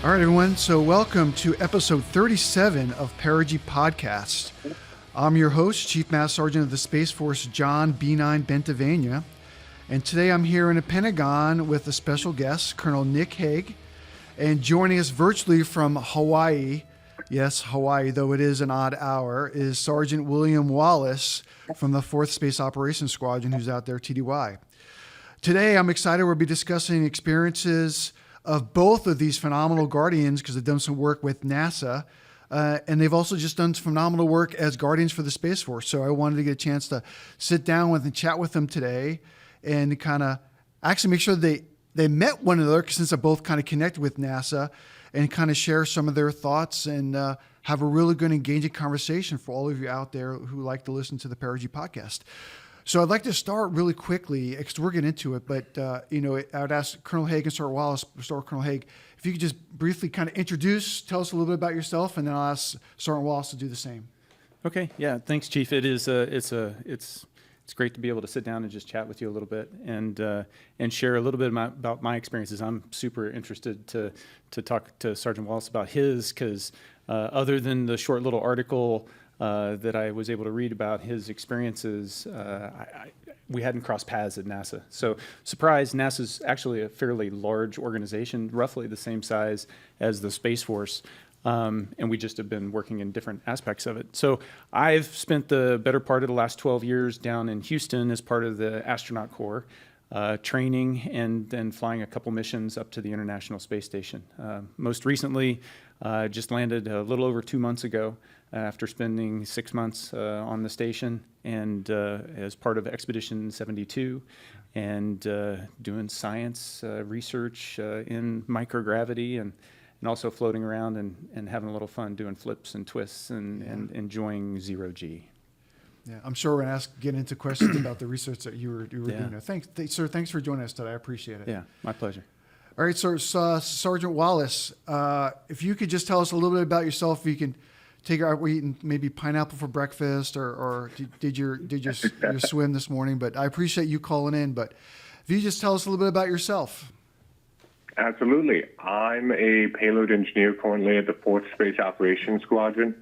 All right, everyone. So welcome to episode 37 of Perigee podcast. I'm your host, Chief Master Sergeant of the Space Force, John B9 Bentivegna. And today I'm here in the Pentagon with a special guest, Colonel Nick Hague. And joining us virtually from Hawaii, yes, Hawaii, though it is an odd hour, is Sgt William Wallace from the 4th Space Operations Squadron, who's out there, TDY. Today, I'm excited we'll be discussing experiences of both of these phenomenal Guardians, because they've done some work with NASA, and they've also just done some phenomenal work as Guardians for the Space Force. So I wanted to get a chance to sit down with and chat with them today and kind of actually make sure they met one another, since they're both kind of connected with NASA, and kind of share some of their thoughts and have a really good engaging conversation for all of you out there who like to listen to the Perigee podcast. So I'd like to start really quickly, because we're getting into it, but I would ask Colonel Hague and Sergeant Wallace, start with Colonel Hague, if you could just briefly kind of tell us a little bit about yourself, and then I'll ask Sergeant Wallace to do the same. Okay, yeah, thanks, Chief. It is it's great to be able to sit down and just chat with you a little bit and share a little bit about my experiences. I'm super interested to talk to Sergeant Wallace about his, because other than the short little article that I was able to read about his experiences, we hadn't crossed paths at NASA. So, surprise, NASA's actually a fairly large organization, roughly the same size as the Space Force, and we just have been working in different aspects of it. So I've spent the better part of the last 12 years down in Houston as part of the astronaut corps, training and then flying a couple missions up to the International Space Station. Most recently, just landed a little over 2 months ago after spending 6 months on the station and as part of Expedition 72 and doing science research in microgravity and also floating around and having a little fun doing flips and twists and enjoying zero-G. Yeah, I'm sure we're going to get into questions about the research that you were doing. Sir, thanks for joining us today. I appreciate it. Yeah, my pleasure. All right, so Sergeant Wallace, if you could just tell us a little bit about yourself, if you can take our eating maybe pineapple for breakfast, or did your swim this morning? But I appreciate you calling in. But if you just tell us a little bit about yourself. Absolutely. I'm a payload engineer currently at the 4th Space Operations Squadron.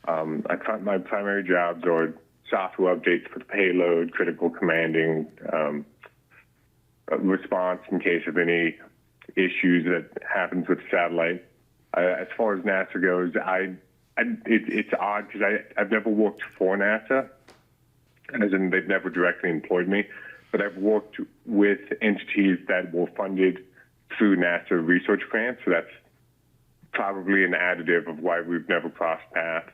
My primary jobs are software updates for the payload, critical commanding, response in case of any issues that happens with satellite. As far as NASA goes, it's odd because I've never worked for NASA, as in they've never directly employed me, but I've worked with entities that were funded through NASA research grants, so that's probably an additive of why we've never crossed paths.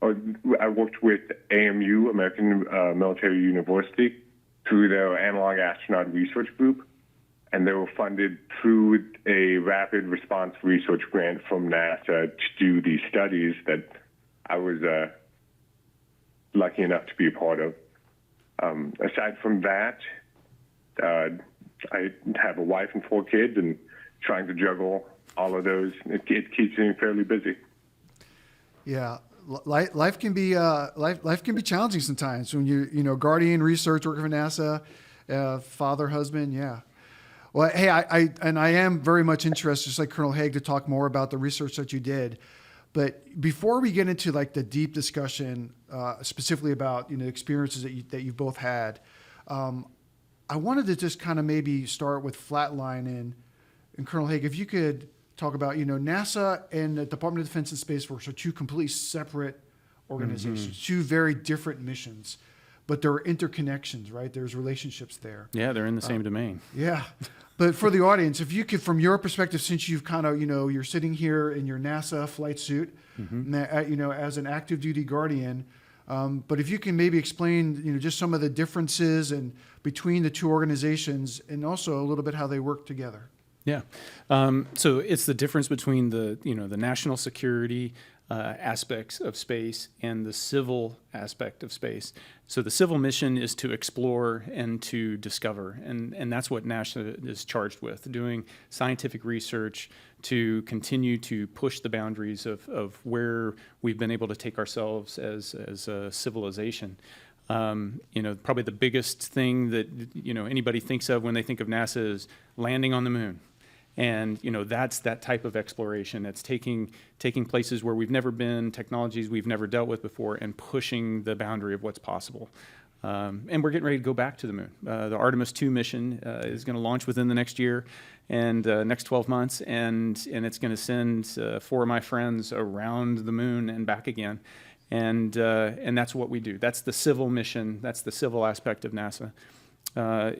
I worked with AMU, American Military University, through their Analog Astronaut Research Group, and they were funded through a rapid response research grant from NASA to do these studies that I was lucky enough to be a part of. Aside from that, I have a wife and 4 kids, and trying to juggle all of those, it keeps me fairly busy. Yeah. Life can be challenging sometimes when you're Guardian research working for NASA, father, husband. Yeah. Well, hey, I am very much interested, just like Colonel Hague, to talk more about the research that you did. But before we get into like the deep discussion, specifically about experiences that you've both had, I wanted to just kind of maybe start with flatline and Colonel Hague, if you could talk about, NASA and the Department of Defense and Space Force are two completely separate organizations, two very different missions, but there are interconnections, right? There's relationships there. Yeah, they're in the same domain. Yeah. But for the audience, if you could, from your perspective, since you've kind of, you're sitting here in your NASA flight suit, as an active duty Guardian, but if you can maybe explain, just some of the differences and between the two organizations, and also a little bit how they work together. Yeah. So it's the difference between the national security aspects of space and the civil aspect of space. So the civil mission is to explore and to discover, and that's what NASA is charged with, doing scientific research to continue to push the boundaries of where we've been able to take ourselves as a civilization. Probably the biggest thing that anybody thinks of when they think of NASA is landing on the moon. And that's that type of exploration. It's taking places where we've never been, technologies we've never dealt with before, and pushing the boundary of what's possible. And we're getting ready to go back to the moon. The Artemis 2 mission is going to launch within the next year and next 12 months, and it's going to send 4 of my friends around the moon and back again. And that's what we do. That's the civil mission. That's the civil aspect of NASA. How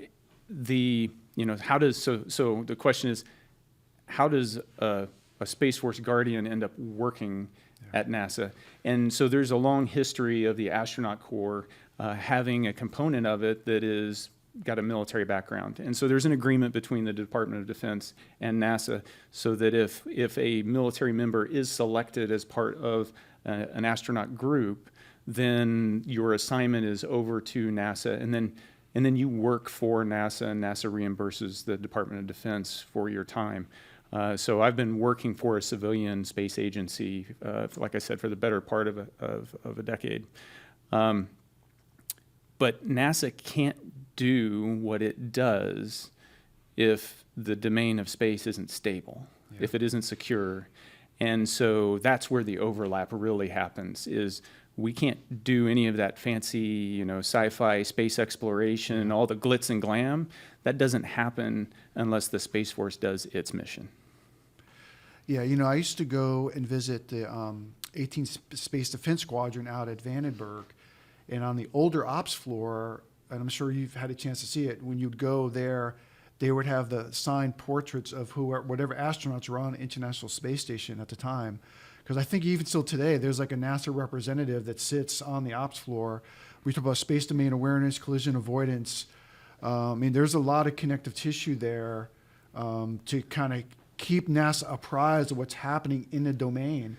does so the question is, how does a Space Force Guardian end up working at NASA? And so there's a long history of the astronaut corps having a component of it that is got a military background. And so there's an agreement between the Department of Defense and NASA so that if a military member is selected as part of an astronaut group, then your assignment is over to NASA, and then you work for NASA, and NASA reimburses the Department of Defense for your time. So I've been working for a civilian space agency, like I said, for the better part of a decade. But NASA can't do what it does if the domain of space isn't stable, if it isn't secure. And so that's where the overlap really happens, is we can't do any of that fancy, sci-fi space exploration, all the glitz and glam. That doesn't happen unless the Space Force does its mission. Yeah, I used to go and visit the 18th Space Defense Squadron out at Vandenberg, and on the older ops floor, and I'm sure you've had a chance to see it, when you'd go there, they would have the signed portraits of whatever astronauts were on the International Space Station at the time. Because I think even still today, there's like a NASA representative that sits on the ops floor. We talk about space domain awareness, collision avoidance. There's a lot of connective tissue there to kind of keep NASA apprised of what's happening in the domain.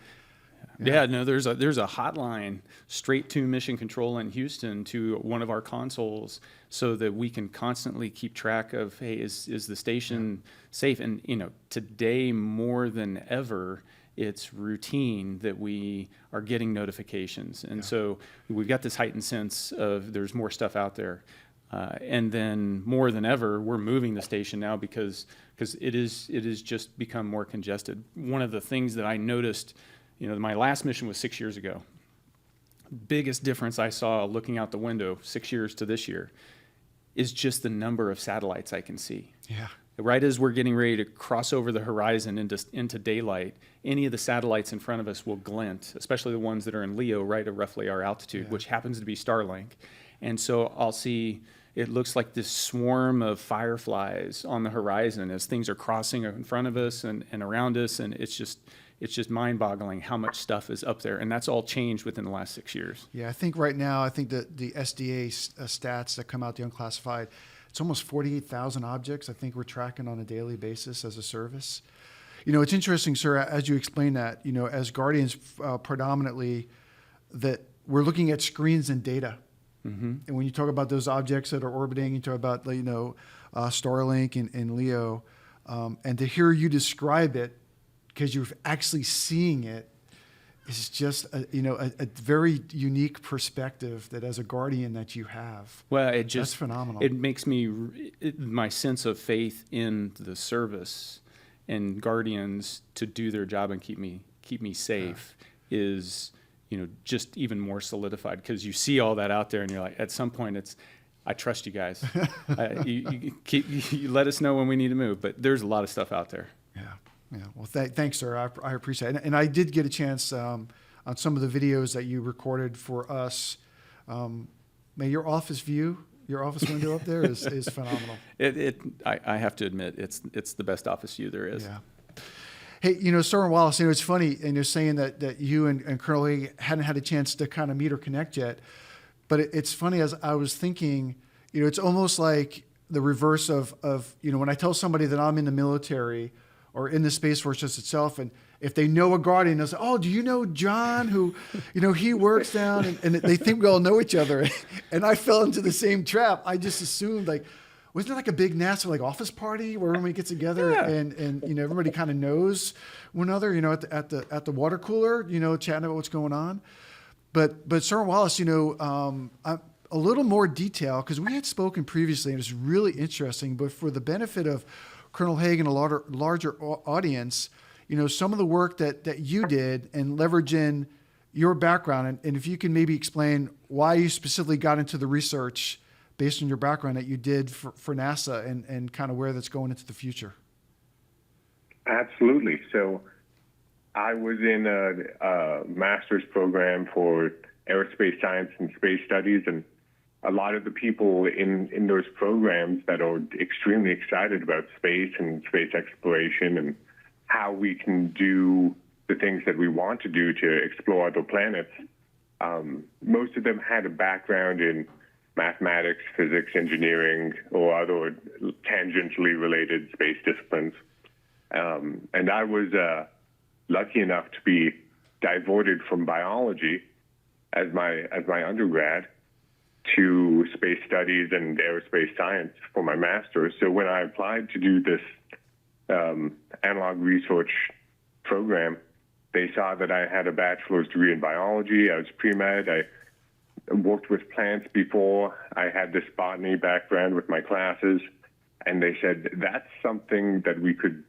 Yeah, no, there's a hotline straight to Mission Control in Houston to one of our consoles, so that we can constantly keep track of, hey, is the station safe? And today more than ever, it's routine that we are getting notifications, and so we've got this heightened sense of there's more stuff out there. And then more than ever, we're moving the station now because it is just become more congested. One of the things that I noticed, my last mission was 6 years ago. Biggest difference I saw looking out the window 6 years to this year is just the number of satellites I can see. Yeah. Right as we're getting ready to cross over the horizon into daylight, any of the satellites in front of us will glint, especially the ones that are in LEO, right at roughly our altitude, which happens to be Starlink. And so I'll see, it looks like this swarm of fireflies on the horizon as things are crossing in front of us and around us, and it's just mind-boggling how much stuff is up there, and that's all changed within the last 6 years. Yeah, I think right now, that the SDA stats that come out, the unclassified, it's almost 48,000 objects I think we're tracking on a daily basis as a service. It's interesting, sir, as you explain that, as Guardians predominantly, that we're looking at screens and data. Mm-hmm. And when you talk about those objects that are orbiting, you talk about, Starlink and LEO, and to hear you describe it, because you're actually seeing it, is just a very unique perspective that as a Guardian that you have. Well, that's phenomenal. It makes my sense of faith in the service and Guardians to do their job and keep me safe is just even more solidified, because you see all that out there and you're like, at some point I trust you guys. You let us know when we need to move, but there's a lot of stuff out there. Yeah. Yeah. Well, thanks, sir. I appreciate it. And I did get a chance on some of the videos that you recorded for us. Your office window up there is phenomenal. I have to admit, it's the best office view there is. Yeah. Hey, Sergeant Wallace, it's funny, and you're saying that you and Colonel Hague hadn't had a chance to kind of meet or connect yet. But it's funny, as I was thinking, it's almost like the reverse of when I tell somebody that I'm in the military or in the Space Force just itself, and if they know a Guardian, they'll say, "Oh, do you know John, who, he works down," and they think we all know each other. And I fell into the same trap. I just assumed, wasn't it like a big NASA office party where everybody gets together and everybody kind of knows one another, at the water cooler, chatting about what's going on. But Sergeant Wallace, a little more detail, because we had spoken previously, and it's really interesting, but for the benefit of Colonel Hague and a larger audience, some of the work that you did and leverage in your background. And if you can maybe explain why you specifically got into the research based on your background that you did for NASA and kind of where that's going into the future. Absolutely. So I was in a master's program for aerospace science and space studies, and a lot of the people in those programs that are extremely excited about space and space exploration and how we can do the things that we want to do to explore other planets, most of them had a background in mathematics, physics, engineering, or other tangentially related space disciplines. And I was lucky enough to be diverted from biology as my undergrad to space studies and aerospace science for my master's. So when I applied to do this analog research program, they saw that I had a bachelor's degree in biology. I was pre-med. I worked with plants before. I had this botany background with my classes. And they said, that's something that we could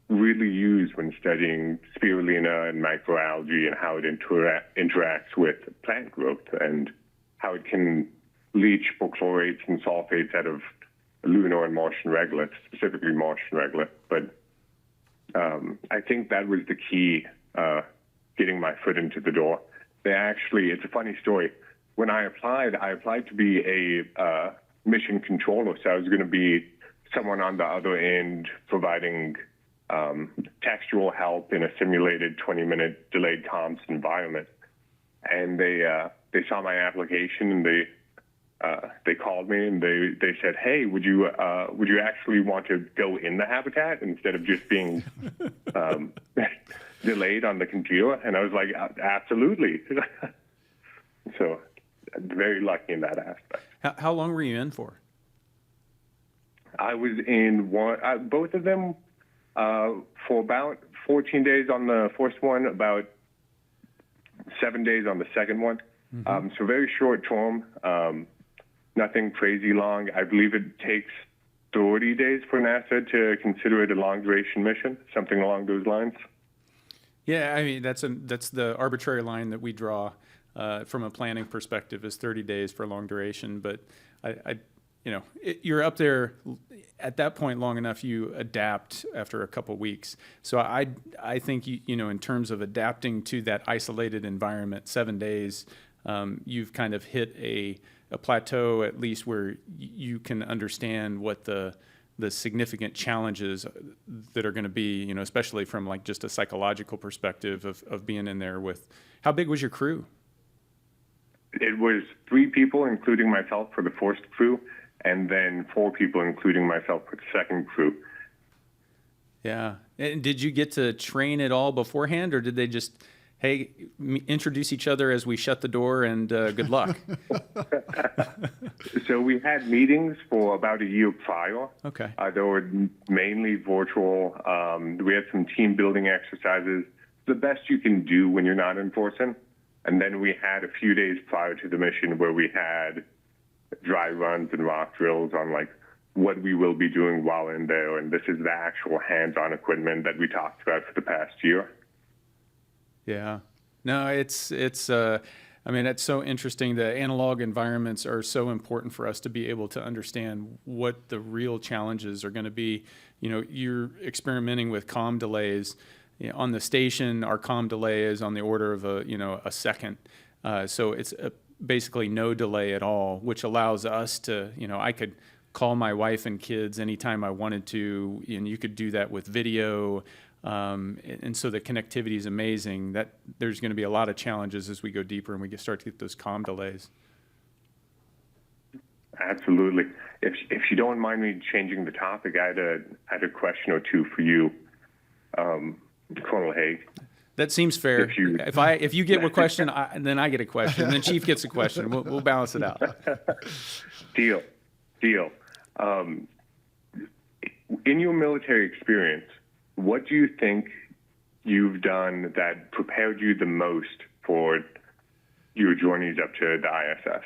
really use when studying spirulina and microalgae and how it interacts with plant growth and how it can leach perchlorates and sulfates out of lunar and Martian regoliths, specifically Martian regolith. But I think that was the key, getting my foot into the door. It's a funny story. When I applied to be a mission controller, so I was going to be someone on the other end providing textual help in a simulated 20-minute delayed comms environment. And they saw my application and they called me and they said, "Hey, would you actually want to go in the habitat instead of just being delayed on the computer?" And I was like, "Absolutely." So very lucky in that aspect. How long were you in for? I was in both of them for about 14 days on the first one, about 7 days on the second one. Mm-hmm. So very short term, nothing crazy long. I believe it takes 30 days for NASA to consider it a long duration mission, something along those lines. Yeah, I mean, that's the arbitrary line that we draw from a planning perspective is 30 days for long duration. But you're up there at that point long enough, you adapt after a couple weeks. So I think, in terms of adapting to that isolated environment, 7 days, you've kind of hit a plateau at least where you can understand what the significant challenges that are going to be, especially from like just a psychological perspective of being in there with. How big was your crew? It was 3 people, including myself, for the first crew, and then 4 people, including myself, for the second crew. Yeah. And did you get to train at all beforehand, or did they just, hey, introduce each other as we shut the door and good luck? So we had meetings for about a year prior. Okay. They were mainly virtual. We had some team building exercises, the best you can do when you're not in person. And then we had a few days prior to the mission where we had dry runs and rock drills on like what we will be doing while in there. And this is the actual hands-on equipment that we talked about for the past year. Yeah. No, it's so interesting. The analog environments are so important for us to be able to understand what the real challenges are going to be. You're experimenting with comm delays. On the station, our comm delay is on the order of a second. So it's basically no delay at all, which allows us to, I could call my wife and kids anytime I wanted to, and you could do that with video. And so the connectivity is amazing. That there's going to be a lot of challenges as we go deeper and we start to get those comm delays. Absolutely. If you don't mind me changing the topic, I had a question or two for you, Colonel Hague. That seems fair. If you get a question, then I get a question, and then Chief gets a question. We'll balance it out. Deal. In your military experience, what do you think you've done that prepared you the most for your journeys up to the ISS?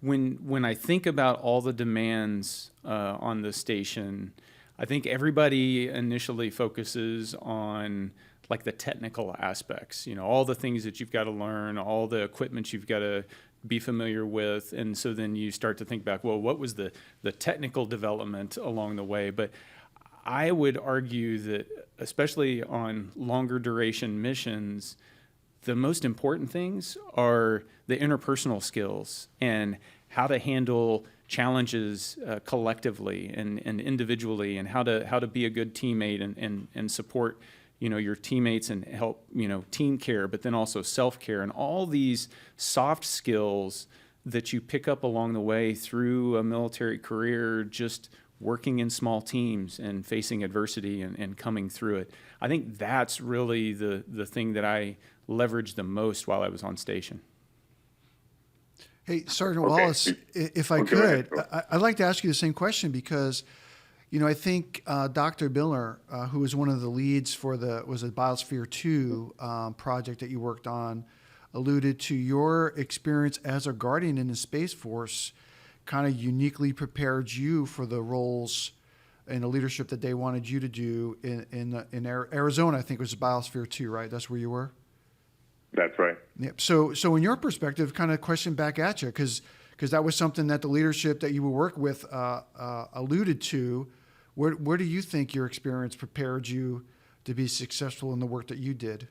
when I think about all the demands on the station, I think everybody initially focuses on like the technical aspects, all the things that you've got to learn, all the equipment you've got to be familiar with. And so then you start to think back, well, what was the technical development along the way? But I would argue that especially on longer duration missions, the most important things are the interpersonal skills and how to handle challenges collectively and individually, and how to be a good teammate and support your teammates and help team care, but then also self-care, and all these soft skills that you pick up along the way through a military career, just working in small teams and facing adversity and coming through it. I think that's really the thing that I leveraged the most while I was on station. Hey, Sergeant Wallace, if I could, I'd like to ask you the same question because, I think Dr. Miller, who was one of the leads for the Biosphere 2 project that you worked on, alluded to your experience as a guardian in the Space Force kind of uniquely prepared you for the roles and the leadership that they wanted you to do in Arizona. I think it was Biosphere 2, right? That's where you were? That's right. Yeah. So in your perspective, kind of question back at you, because that was something that the leadership that you would work with alluded to. Where do you think your experience prepared you to be successful in the work that you did?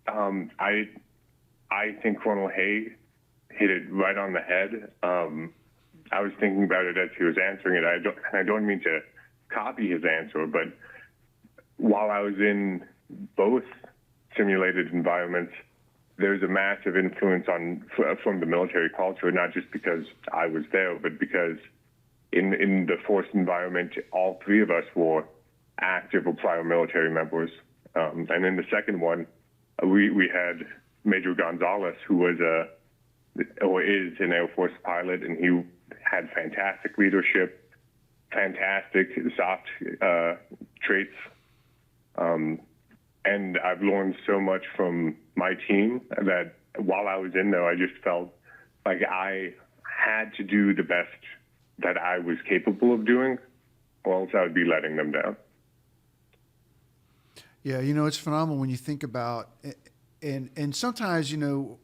I think Colonel Hague hit it right on the head. I was thinking about it as he was answering it. I don't mean to copy his answer, but while I was in both simulated environments, there's a massive influence from the military culture, not just because I was there, but because in the forced environment, all three of us were active or prior military members. And in the second one, we had Major Gonzalez, who was is an Air Force pilot, and he had fantastic leadership, fantastic soft traits. And I've learned so much from my team that while I was in there, I just felt like I had to do the best that I was capable of doing, or else I would be letting them down. Yeah, it's phenomenal when you think about and sometimes,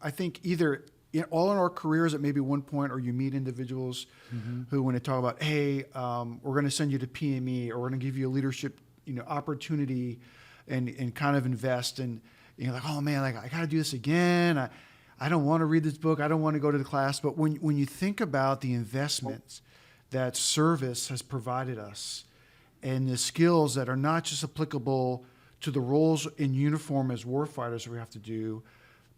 I think either all in our careers at maybe one point, or you meet individuals who, when they talk about, hey, we're going to send you to PME, or we're going to give you a leadership, opportunity, and kind of invest, and like, oh man, like I got to do this again. I don't want to read this book. I don't want to go to the class. But when you think about the investments that service has provided us, and the skills that are not just applicable to the roles in uniform as warfighters we have to do,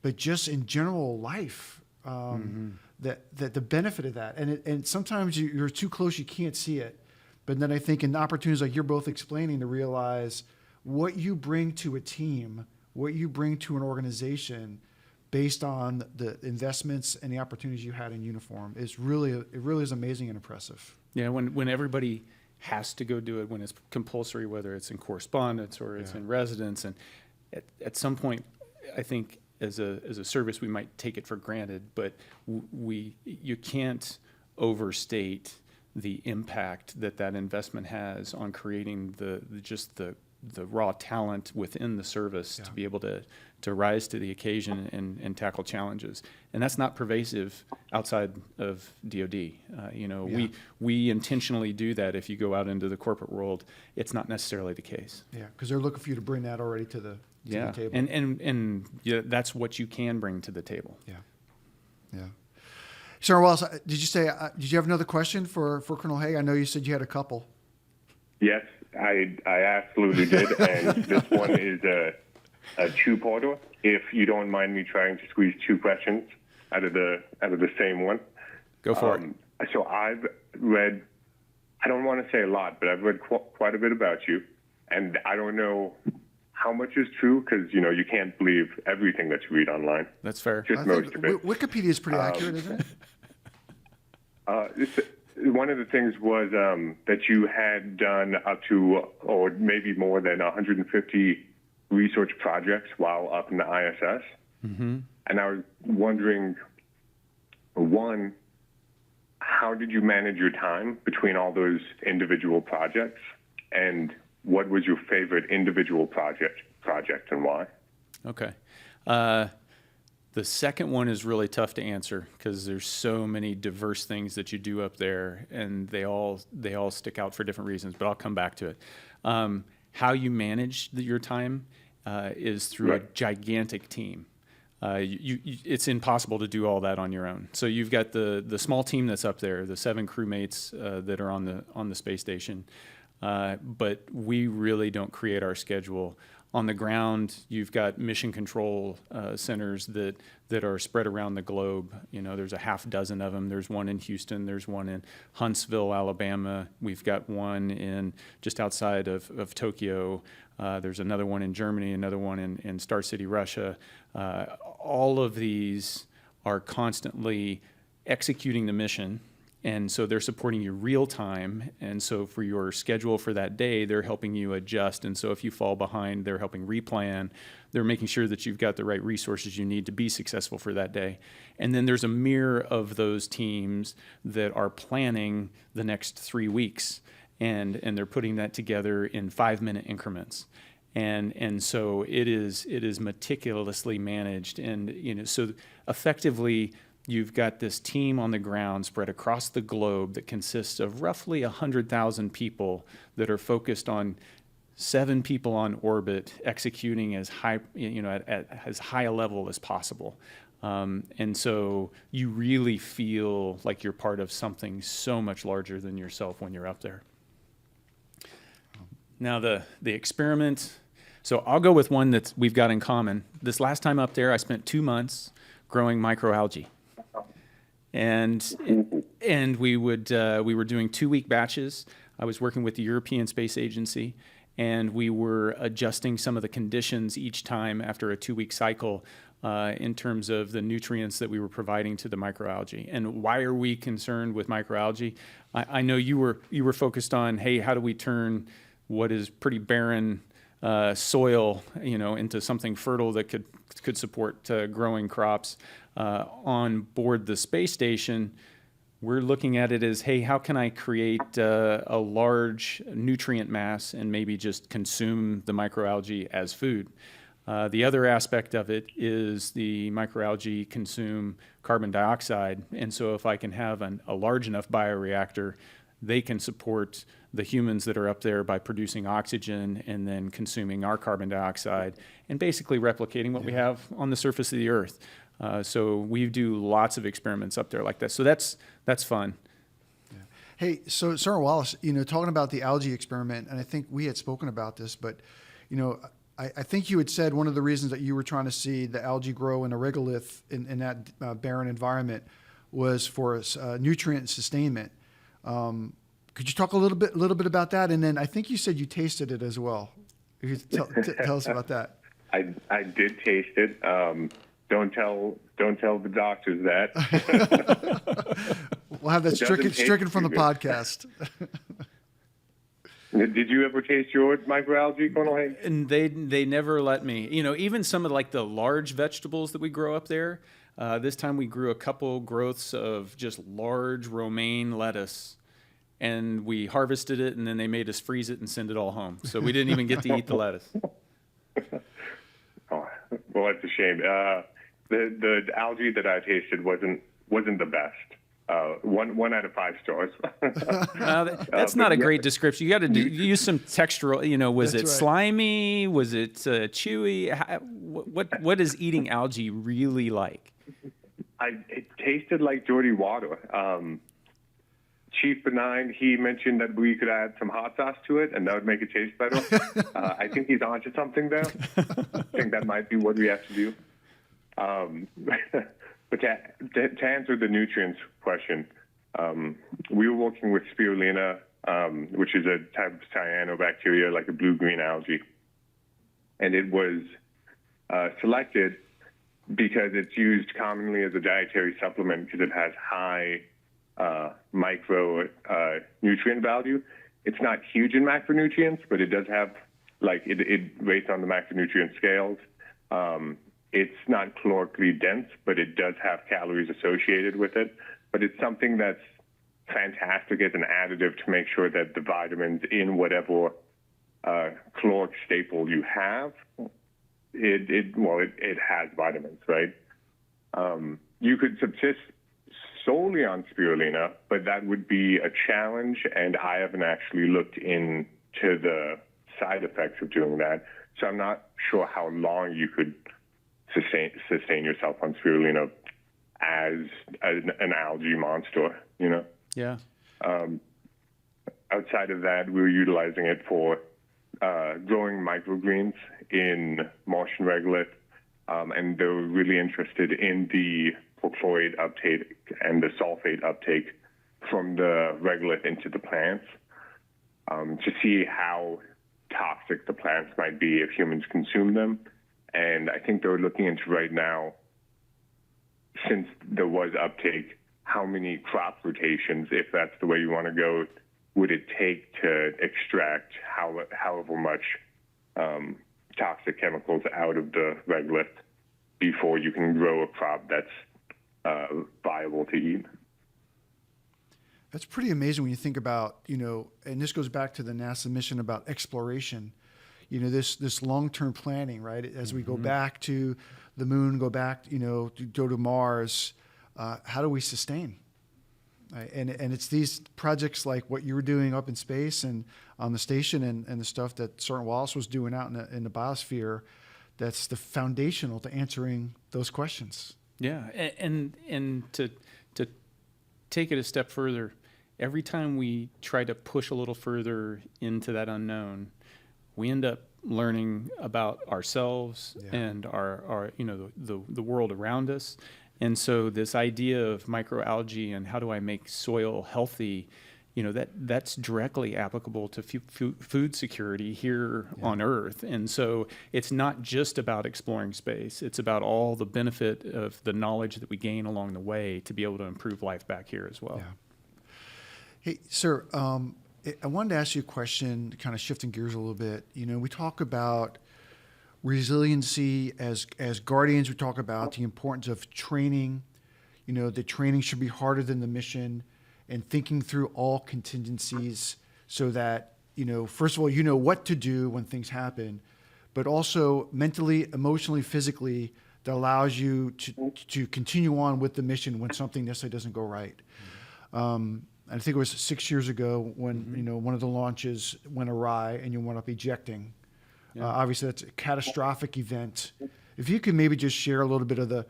but just in general life, that the benefit of that. And sometimes you're too close, you can't see it. But then I think in opportunities like you're both explaining, to realize what you bring to a team, what you bring to an organization based on the investments and the opportunities you had in uniform it really is amazing and impressive. Yeah, when everybody has to go do it, when it's compulsory, whether it's in correspondence or it's in residence, and at some point, I think as a service we might take it for granted, but you can't overstate the impact that investment has on creating the raw talent within the service to be able to rise to the occasion and tackle challenges. And that's not pervasive outside of DoD. We intentionally do that. If you go out into the corporate world, it's not necessarily the case. Yeah, because they're looking for you to bring that already to the table. And that's what you can bring to the table. Yeah. Sergeant Wallace, did you have another question for Colonel Hague? I know you said you had a couple. Yes, I absolutely did, and this one is a two-parter. If you don't mind me trying to squeeze two questions out of the same one. Go for it. So I've read, I don't want to say a lot, but I've read quite a bit about you, and I don't know how much is true, because you can't believe everything that you read online. That's fair. Just most of it. Wikipedia is pretty accurate, isn't it? One of the things was that you had done up to, or maybe more than 150 research projects while up in the ISS. And I was wondering, One, how did you manage your time between all those individual projects? And what was your favorite individual project and why? Okay. The second one is really tough to answer because there's so many diverse things that you do up there, and they all stick out for different reasons. But I'll come back to it. How you manage your time is through a gigantic team. It's impossible to do all that on your own. So you've got the small team that's up there, the 7 crewmates that are on the space station. But we really don't create our schedule. On the ground, you've got mission control centers that are spread around the globe. There's a half dozen of them. There's one in Houston. There's one in Huntsville, Alabama. We've got one in just outside of Tokyo. There's another one in Germany, another one in Star City, Russia. All of these are constantly executing the mission. And so they're supporting you real time. And so for your schedule for that day, they're helping you adjust. And so if you fall behind, they're helping replan. They're making sure that you've got the right resources you need to be successful for that day. And then there's a mirror of those teams that are planning the next 3 weeks. And they're putting that together in 5-minute increments. And so it is meticulously managed. And, so effectively, you've got this team on the ground spread across the globe that consists of roughly 100,000 people that are focused on 7 people on orbit executing as high, at as high a level as possible. And so you really feel like you're part of something so much larger than yourself when you're up there. Now the experiment, so I'll go with one that we've got in common. This last time up there, I spent 2 months growing microalgae. And we were doing 2-week batches. I was working with the European Space Agency, and we were adjusting some of the conditions each time after a 2-week cycle in terms of the nutrients that we were providing to the microalgae. And why are we concerned with microalgae? I know you were focused on, hey, how do we turn what is pretty barren soil, into something fertile that could support growing crops. On board the space station, we're looking at it as, hey, how can I create a large nutrient mass and maybe just consume the microalgae as food? The other aspect of it is the microalgae consume carbon dioxide, and so if I can have a large enough bioreactor, they can support the humans that are up there by producing oxygen and then consuming our carbon dioxide and basically replicating what we have on the surface of the Earth. So we do lots of experiments up there like that. So that's fun. Yeah. Hey, so Sergeant Wallace, talking about the algae experiment, and I think we had spoken about this, but, I think you had said one of the reasons that you were trying to see the algae grow in a regolith in that barren environment was for nutrient sustainment. Could you talk a little bit about that? And then I think you said you tasted it as well. If you tell us about that. I did taste it. Don't tell the doctors that. We'll have that stricken from the podcast. Did you ever taste your microalgae, Colonel Hague? And they never let me. Even some of the large vegetables that we grow up there. This time we grew a couple growths of just large romaine lettuce, and we harvested it, and then they made us freeze it and send it all home. So we didn't even get to eat the lettuce. Oh, well, that's a shame. The algae that I tasted wasn't the best. 1 out of 5 stars. That's not a great description. You got to use some textural. Was it slimy? Was it chewy? What is eating algae really like? It tasted like dirty water. Chief Benign, he mentioned that we could add some hot sauce to it, and that would make it taste better. I think he's onto something there. I think that might be what we have to do. But to answer the nutrients question, we were working with spirulina, which is a type of cyanobacteria, like a blue-green algae. And it was selected because it's used commonly as a dietary supplement because it has high micro nutrient value. It's not huge in macronutrients, but it does have, it rates on the macronutrient scales. it's not calorically dense, but it does have calories associated with it. But it's something that's fantastic as an additive to make sure that the vitamins in whatever caloric staple you have, it has vitamins, right? You could subsist solely on spirulina, but that would be a challenge, and I haven't actually looked into the side effects of doing that. So I'm not sure how long you could sustain yourself on spirulina as an algae monster, you know? Yeah. Outside of that, we're utilizing it for growing microgreens in Martian regolith, and they're really interested in the perchlorate uptake and the sulfate uptake from the regolith into the plants to see how toxic the plants might be if humans consume them. And I think they're looking into right now, since there was uptake, how many crop rotations, if that's the way you want to go, would it take to extract however much toxic chemicals out of the regolith before you can grow a crop that's viable to eat. That's pretty amazing when you think about, and this goes back to the NASA mission about exploration, this long-term planning, right? As we go back to the moon, go back, to go to Mars, how do we sustain? Right? And it's these projects like what you were doing up in space and on the station and the stuff that Sgt. Wallace was doing out in the biosphere, that's the foundational to answering those questions. Yeah, and to take it a step further, every time we try to push a little further into that unknown, we end up learning about ourselves and our the world around us. And so this idea of microalgae and how do I make soil healthy, that's directly applicable to food security here on Earth. And so it's not just about exploring space. It's about all the benefit of the knowledge that we gain along the way to be able to improve life back here as well. Yeah. Hey, sir, I wanted to ask you a question, kind of shifting gears a little bit. We talk about resiliency as guardians. We talk about the importance of training. The training should be harder than the mission, and thinking through all contingencies so that, first of all, what to do when things happen, but also mentally, emotionally, physically, that allows you to continue on with the mission when something necessarily doesn't go right. I think it was 6 years ago when, one of the launches went awry and you wound up ejecting. Obviously, that's a catastrophic event. If you could maybe just share a little bit of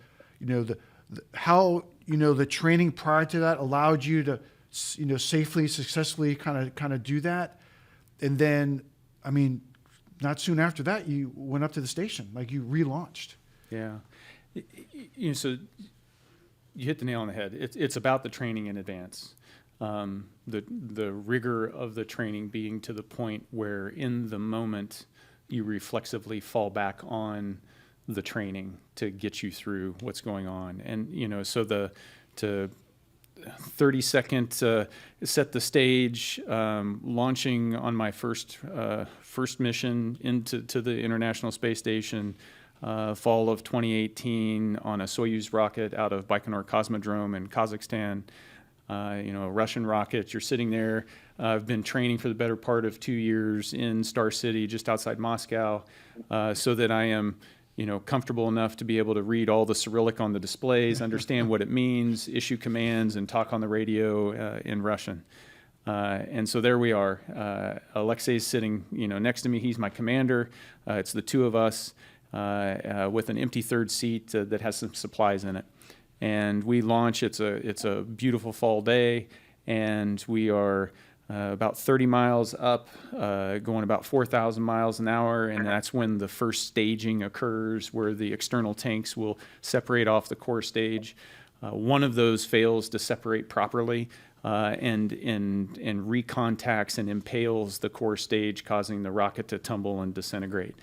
how the training prior to that allowed you to safely, successfully kind of do that, and then not soon after that you went up to the station, like you relaunched. Yeah, so you hit the nail on the head. It's about the training in advance. The rigor of the training being to the point where in the moment you reflexively fall back on the training to get you through what's going on. And, so the 30-second set the stage, launching on my first mission into the International Space Station, fall of 2018 on a Soyuz rocket out of Baikonur Cosmodrome in Kazakhstan. A Russian rocket. You're sitting there. I've been training for the better part of 2 years in Star City, just outside Moscow, so that I am, comfortable enough to be able to read all the Cyrillic on the displays, understand what it means, issue commands, and talk on the radio in Russian. And so there we are. Alexei's sitting, next to me. He's my commander. It's the two of us with an empty third seat that has some supplies in it. And we launch. It's a beautiful fall day, and we are about 30 miles up, going about 4,000 miles an hour, and that's when the first staging occurs, where the external tanks will separate off the core stage. One of those fails to separate properly, and recontacts and impales the core stage, causing the rocket to tumble and disintegrate.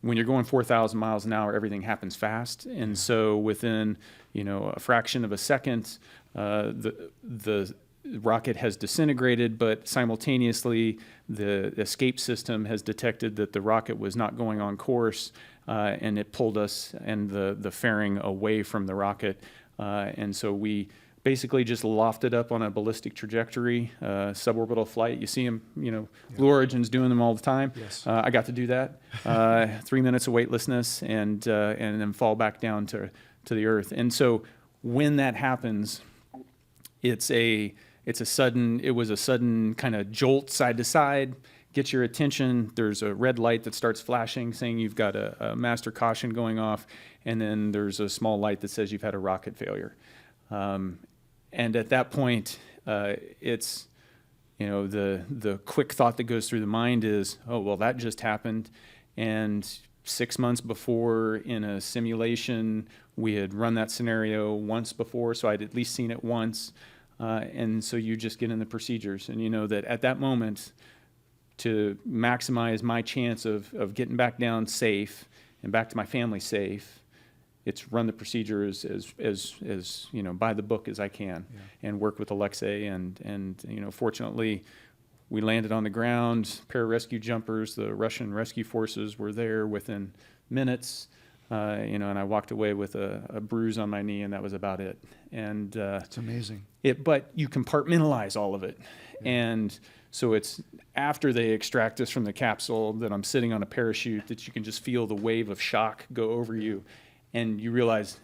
When you're going 4,000 miles an hour, everything happens fast. And so within, a fraction of a second, the rocket has disintegrated, but simultaneously the escape system has detected that the rocket was not going on course, and it pulled us and the fairing away from the rocket. And so we basically just lofted up on a ballistic trajectory, suborbital flight. You see them, Blue Origin's doing them all the time. Yes. I got to do that. 3 minutes of weightlessness and then fall back down to the earth. And so when that happens, it was a sudden kind of jolt side to side, gets your attention. There's a red light that starts flashing saying you've got a master caution going off, and then there's a small light that says you've had a rocket failure. And at that point, it's, the quick thought that goes through the mind is, oh, well, that just happened. And 6 months before in a simulation, we had run that scenario once before, so I'd at least seen it once. And so you just get in the procedures, and you know that at that moment, to maximize my chance of getting back down safe and back to my family safe, it's run the procedure as by the book as I can, and work with Alexei, and fortunately we landed on the ground. Pararescue jumpers, the Russian rescue forces, were there within minutes, and I walked away with a bruise on my knee, and that was about it. And it's amazing. But you compartmentalize all of it, and so it's after they extract us from the capsule that I'm sitting on a parachute that you can just feel the wave of shock go over you, and you realize,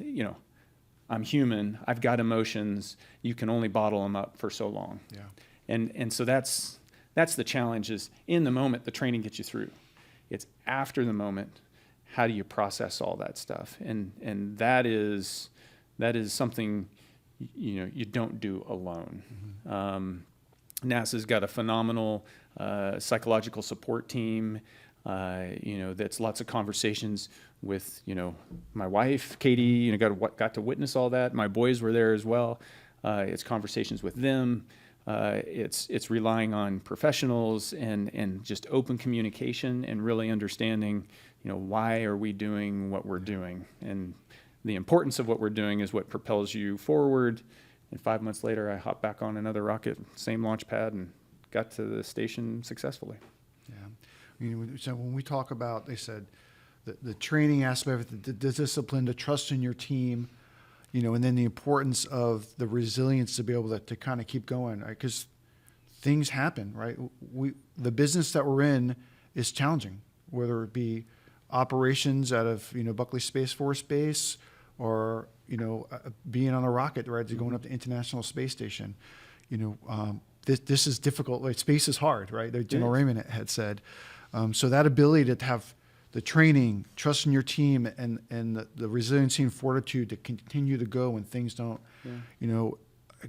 I'm human. I've got emotions. You can only bottle them up for so long. Yeah. And so that's the challenge. Is in the moment the training gets you through. It's after the moment, how do you process all that stuff? And that is something you don't do alone. Mm-hmm. NASA's got a phenomenal psychological support team. That's lots of conversations with my wife Katie. Got to witness all that. My boys were there as well. It's conversations with them. It's relying on professionals and just open communication and really understanding why are we doing what we're doing, and the importance of what we're doing is what propels you forward. And 5 months later, I hopped back on another rocket, same launch pad, and got to the station successfully. Yeah. So when we talk about, they said, the training aspect, the discipline, the trust in your team, and then the importance of the resilience to be able to kind of keep going, right? Because things happen, right? The business that we're in is challenging, whether it be operations out of, Buckley Space Force Base, or, being on a rocket, right, going up to International Space Station. This is difficult. Like, space is hard, right? General Raymond had said. So that ability to have the training, trust in your team, and the resiliency and fortitude to continue to go when things don't,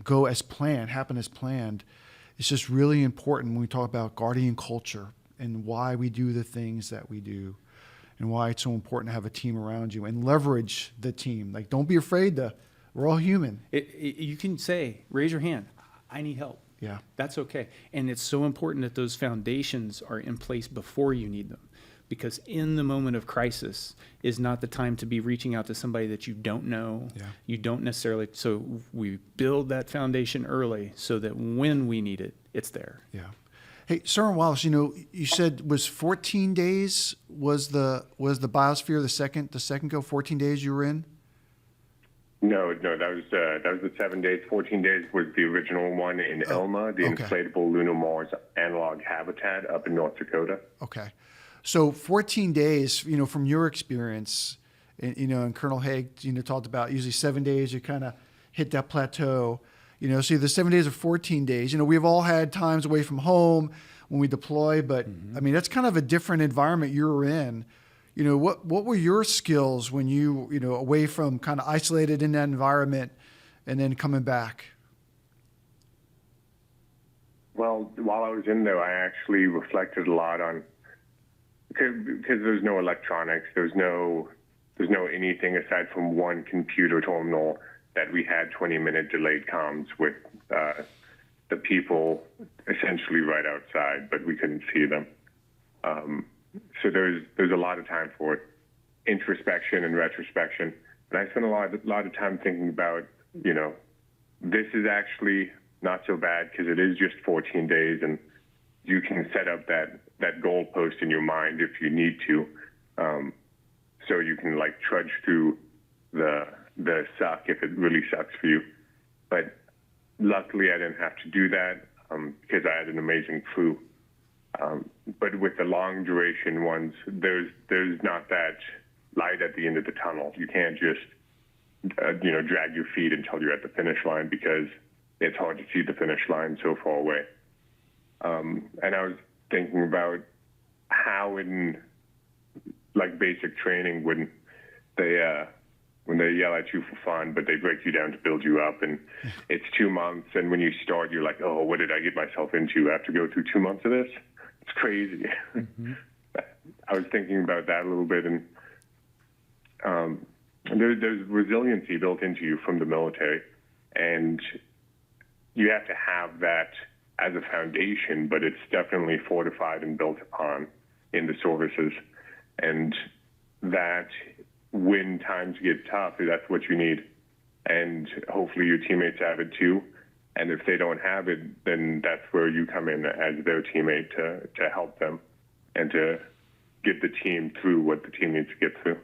go as planned, happen as planned, it's just really important when we talk about guardian culture and why we do the things that we do, and why it's so important to have a team around you and leverage the team. Like, don't be afraid we're all human. You can say, raise your hand, I need help. Yeah. That's okay. And it's so important that those foundations are in place before you need them, because in the moment of crisis is not the time to be reaching out to somebody that you don't know. Yeah. You don't necessarily. So we build that foundation early so that when we need it, it's there. Yeah. Hey, Sergeant Wallace, you said was 14 days was the biosphere the second go, 14 days you were in? No, that was the 7 days. 14 days was the original one in Elma, the inflatable lunar Mars analog habitat up in North Dakota. Okay. So 14 days, from your experience, and Colonel Hague, talked about usually 7 days you kind of hit that plateau. So the 7 days or 14 days, we've all had times away from home when we deploy, but I mean, that's kind of a different environment you were in. What were your skills when you away from kind of isolated in that environment and then coming back? Well, while I was in there, I actually reflected a lot on, because there's no electronics, there's no anything aside from one computer terminal that we had 20-minute delayed comms with the people essentially right outside, but we couldn't see them. So there's a lot of time for introspection and retrospection. And I spent a lot of time thinking about, this is actually not so bad because it is just 14 days, and you can set up that goalpost in your mind if you need to. so you can like trudge through the suck if it really sucks for you. But luckily, I didn't have to do that because I had an amazing crew. But with the long duration ones, there's not that light at the end of the tunnel. You can't just drag your feet until you're at the finish line because it's hard to see the finish line so far away. And I was thinking about how in like basic training when they yell at you for fun, but they break you down to build you up, and it's 2 months, and when you start, you're like, oh, what did I get myself into? I have to go through 2 months of this? It's crazy. Mm-hmm. I was thinking about that a little bit, and there's resiliency built into you from the military, and you have to have that as a foundation, but it's definitely fortified and built upon in the services. And that when times get tough, that's what you need. And hopefully your teammates have it too. And if they don't have it, then that's where you come in as their teammate to help them and to get the team through what the team needs to get through.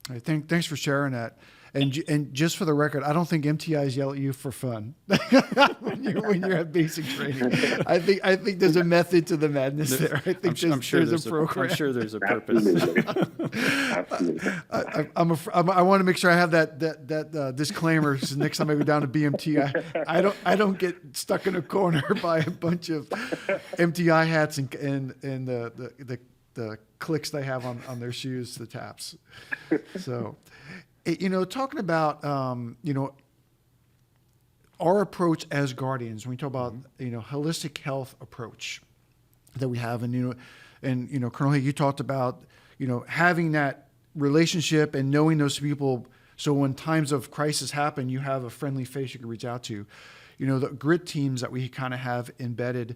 I think, thanks for sharing that. And just for the record, I don't think MTIs yell at you for fun when you're at basic training. I think there's a method to the madness there. I think there's a program. I'm sure there's a purpose. Absolutely. I want to make sure I have that disclaimer. So next time I go down to BMT, I don't get stuck in a corner by a bunch of MTI hats and the clicks they have on their shoes, the taps. So. Talking about, our approach as Guardians, when we talk about, holistic health approach that we have, and Colonel Hague, you talked about, having that relationship and knowing those people. So when times of crisis happen, you have a friendly face you can reach out to. The grit teams that we kind of have embedded,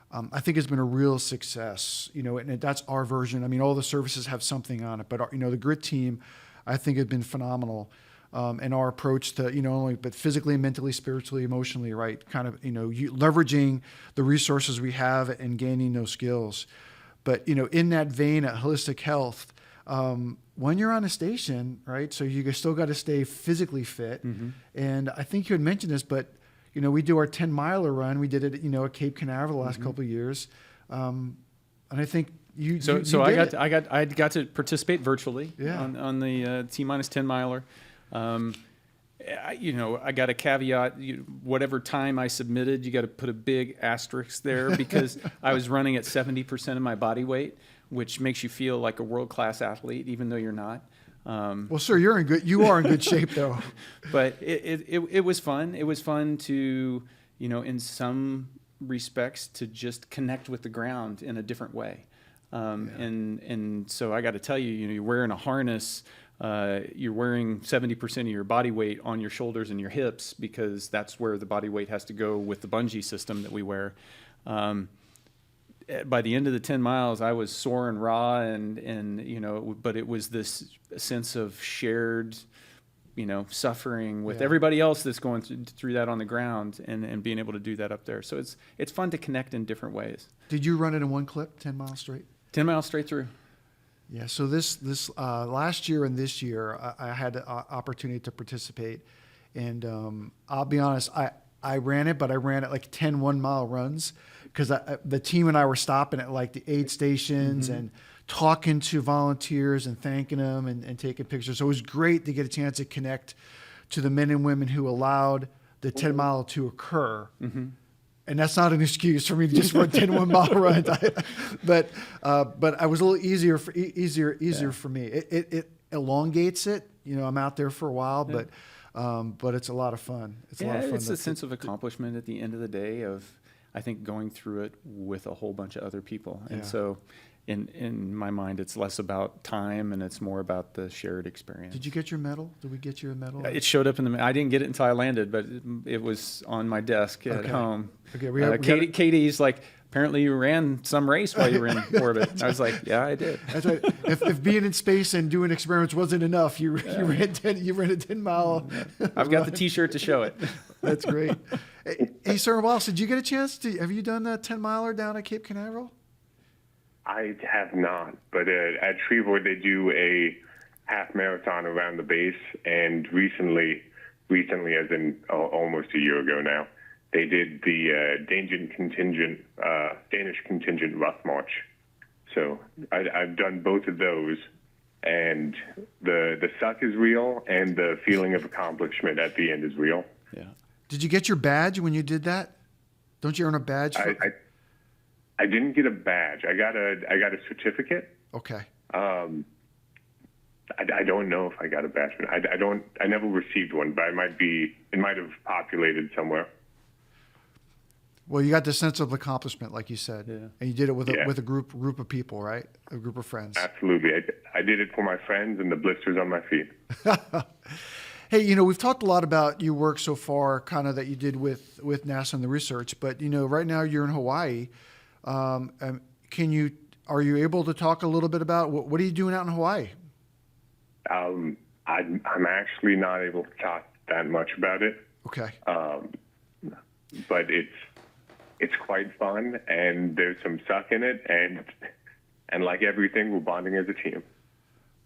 I think has been a real success, and that's our version. I mean, all the services have something on it, but the grit team, I think have been phenomenal in our approach to, only but physically, mentally, spiritually, emotionally, right? Kind of, leveraging the resources we have and gaining those skills. But, in that vein of holistic health, when you're on a station, right? So you still got to stay physically fit. Mm-hmm. And I think you had mentioned this, but, we do our 10-miler run. We did it, at Cape Canaveral the last couple of years. And I think, I got to participate virtually on the T-minus 10 miler. I got a caveat. Whatever time I submitted, you got to put a big asterisk there because I was running at 70% of my body weight, which makes you feel like a world-class athlete, even though you're not. Well, sir, you are in good shape though. But it was fun. It was fun to, in some respects, to just connect with the ground in a different way. And so I got to tell you, you're wearing a harness, you're wearing 70% of your body weight on your shoulders and your hips because that's where the body weight has to go with the bungee system that we wear. By the end of the 10 miles, I was sore and raw but it was this sense of shared, suffering with everybody else that's going through that on the ground and being able to do that up there. So it's fun to connect in different ways. Did you run it in one clip, 10 miles straight? 10 miles straight through. Yeah. So this last year and this year, I had the opportunity to participate, and I'll be honest, I ran it, but I ran it like 10 1-mile runs because the team and I were stopping at like the aid stations and talking to volunteers and thanking them and taking pictures. So it was great to get a chance to connect to the men and women who allowed the 10-mile to occur. Mm-hmm. And that's not an excuse for me to just run 10 1-mile runs. But I was a little easier for me. It elongates it. I'm out there for a while, but it's a lot of fun. It's a lot of fun. It's a sense of accomplishment at the end of the day of, I think, going through it with a whole bunch of other people. And so in my mind, it's less about time and it's more about the shared experience. Did you get your medal? Did we get you a medal? It showed up I didn't get it until I landed, but it was on my desk at home. Okay. Katie's like, apparently you ran some race while you were in orbit. And I was like, yeah, I did. That's right. If being in space and doing experiments wasn't enough, you ran a 10-mile. I've got the T-shirt to show it. That's great. Hey, Sir Wallace, did you get a chance have you done that 10-miler down at Cape Canaveral? I have not, but at Trevor they do half marathon around the base, and recently, as in almost a year ago now, they did the Danish contingent rough march. So I've done both of those, and the suck is real, and the feeling of accomplishment at the end is real. Yeah. Did you get your badge when you did that? Don't you earn a badge? I didn't get a badge. I got a certificate. Okay. I don't know if I got a badge. I never received one, but it might have populated somewhere. Well, you got the sense of accomplishment, like you said, Yeah. and you did it with a group of people, right? A group of friends. Absolutely. I did it for my friends and the blisters on my feet. Hey, we've talked a lot about your work so far, kind of that you did with NASA and the research, but right now you're in Hawaii. Are you able to talk a little bit about what are you doing out in Hawaii? I'm actually not able to talk that much about it. Okay. But it's quite fun, and there's some suck in it, and like everything, we're bonding as a team.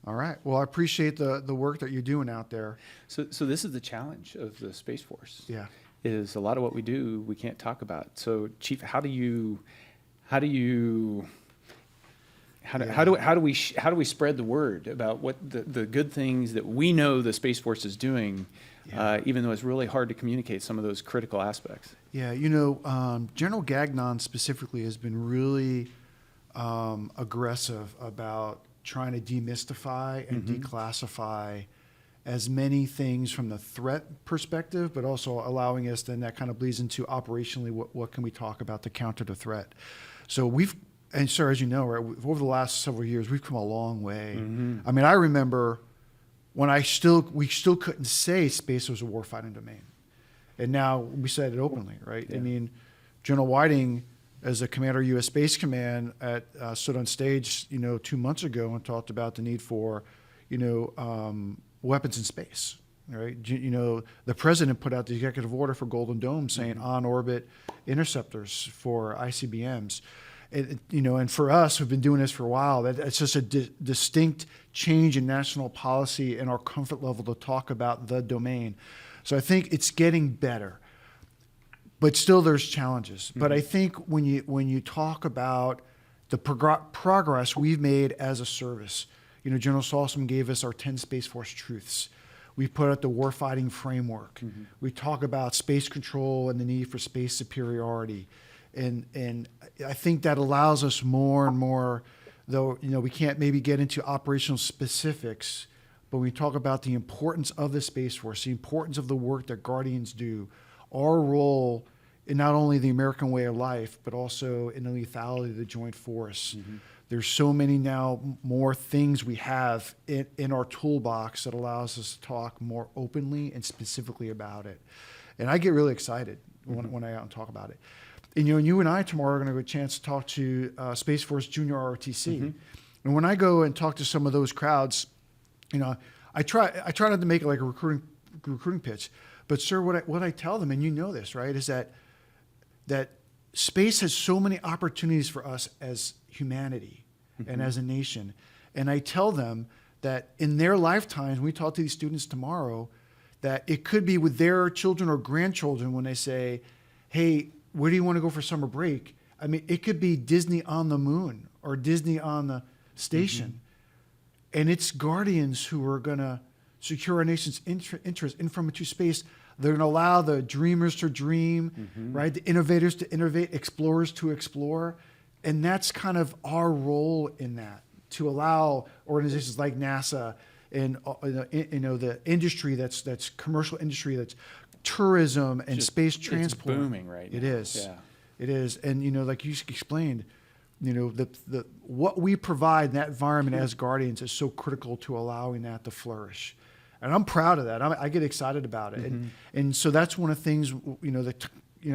All right. Well, I appreciate the work that you're doing out there. So this is the challenge of the Space Force. Yeah. Is a lot of what we do we can't talk about. So, Chief, how do we spread the word about what the good things that we know the Space Force is doing, even though it's really hard to communicate some of those critical aspects? Yeah, General Gagnon specifically has been really aggressive about trying to demystify and declassify as many things from the threat perspective, but also allowing us, then that kind of bleeds into operationally what can we talk about to counter the threat. So and sir, as you know, right, over the last several years, we've come a long way. I mean, I remember when we still couldn't say space was a warfighting domain. And now we said it openly, right? Yeah. I mean, General Whiting, as a commander of U.S. Space Command, stood on stage, 2 months ago and talked about the need for, weapons in space, right? The president put out the executive order for Golden Dome saying on-orbit interceptors for ICBMs. And for us, who've been doing this for a while, it's just a distinct change in national policy and our comfort level to talk about the domain. So I think it's getting better, but still there's challenges. But I think when you talk about the progress we've made as a service, General Saltzman gave us our 10 Space Force truths. We put out the warfighting framework. We talk about space control and the need for space superiority. And I think that allows us more and more, though, we can't maybe get into operational specifics, but we talk about the importance of the Space Force, the importance of the work that Guardians do, our role in not only the American way of life, but also in the lethality of the joint force. There's so many now more things we have in our toolbox that allows us to talk more openly and specifically about it. And I get really excited when I out and talk about it. And you and I tomorrow are going to have a chance to talk to Space Force Junior ROTC. And when I go and talk to some of those crowds, I try not to make it like a recruiting pitch. But sir, what I tell them, and you know this, right, is that space has so many opportunities for us as humanity and as a nation. And I tell them that in their lifetimes, when we talk to these students tomorrow, that it could be with their children or grandchildren when they say, hey, where do you want to go for summer break? I mean, it could be Disney on the moon or Disney on the station. And it's Guardians who are going to secure our nation's interest in from and to space. They're going to allow the dreamers to dream, right? The innovators to innovate, explorers to explore. And that's kind of our role in that, to allow organizations like NASA and the industry that's commercial industry, that's tourism and space transport. It's booming right now. It is. Yeah. It is. And like you explained, the what we provide in that environment as Guardians is so critical to allowing that to flourish. And I'm proud of that. I get excited about it. And so that's one of the things,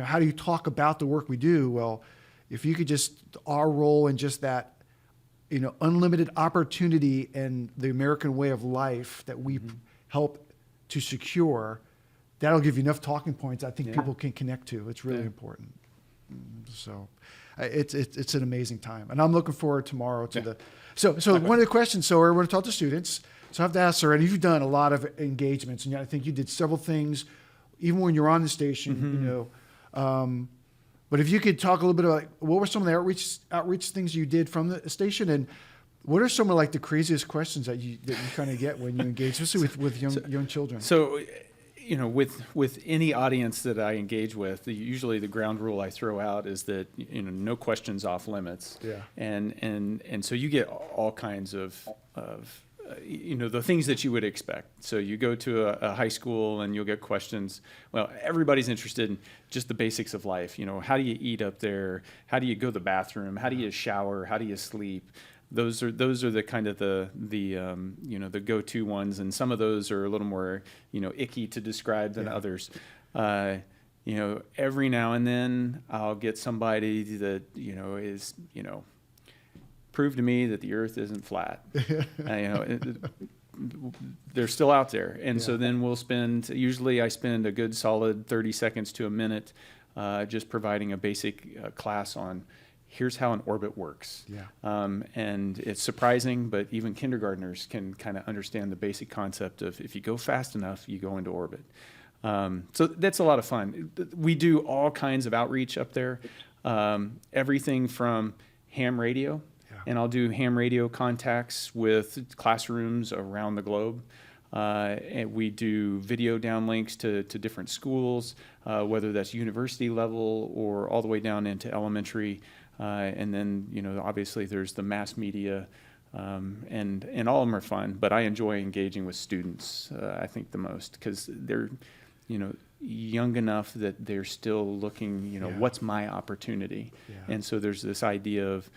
how do you talk about the work we do? Well, if you could just, our role in just that, unlimited opportunity and the American way of life that we help to secure, that'll give you enough talking points I think people can connect to. It's really important. So it's an amazing time. And I'm looking forward tomorrow to the... So one of the questions, so we're going to talk to students. So I have to ask, sir, and you've done a lot of engagements, and I think you did several things, even when you're on the station, but if you could talk a little bit about what were some of the outreach things you did from the station, and what are some of like the craziest questions that you kind of get when you engage, especially with young children? So, with any audience that I engage with, usually the ground rule I throw out is that no questions off limits. Yeah. And so you get all kinds of the things that you would expect. So you go to a high school and you'll get questions. Well, everybody's interested in just the basics of life. How do you eat up there? How do you go to the bathroom? How do you shower? How do you sleep? Those are the kind of the go-to ones, and some of those are a little more icky to describe than others. Every now and then I'll get somebody that is prove to me that the Earth isn't flat. They're still out there, and so then usually I spend a good solid 30 seconds to a minute just providing a basic class on here's how an orbit works. And it's surprising, but even kindergartners can kind of understand the basic concept of if you go fast enough, you go into orbit. So that's a lot of fun. We do all kinds of outreach up there, everything from ham radio, and I'll do ham radio contacts with classrooms around the globe. And we do video downlinks to different schools, whether that's university level or all the way down into elementary. And then, obviously there's the mass media, and all of them are fun, but I enjoy engaging with students, I think the most, because they're, young enough that they're still looking, what's my opportunity? And so there's this idea of,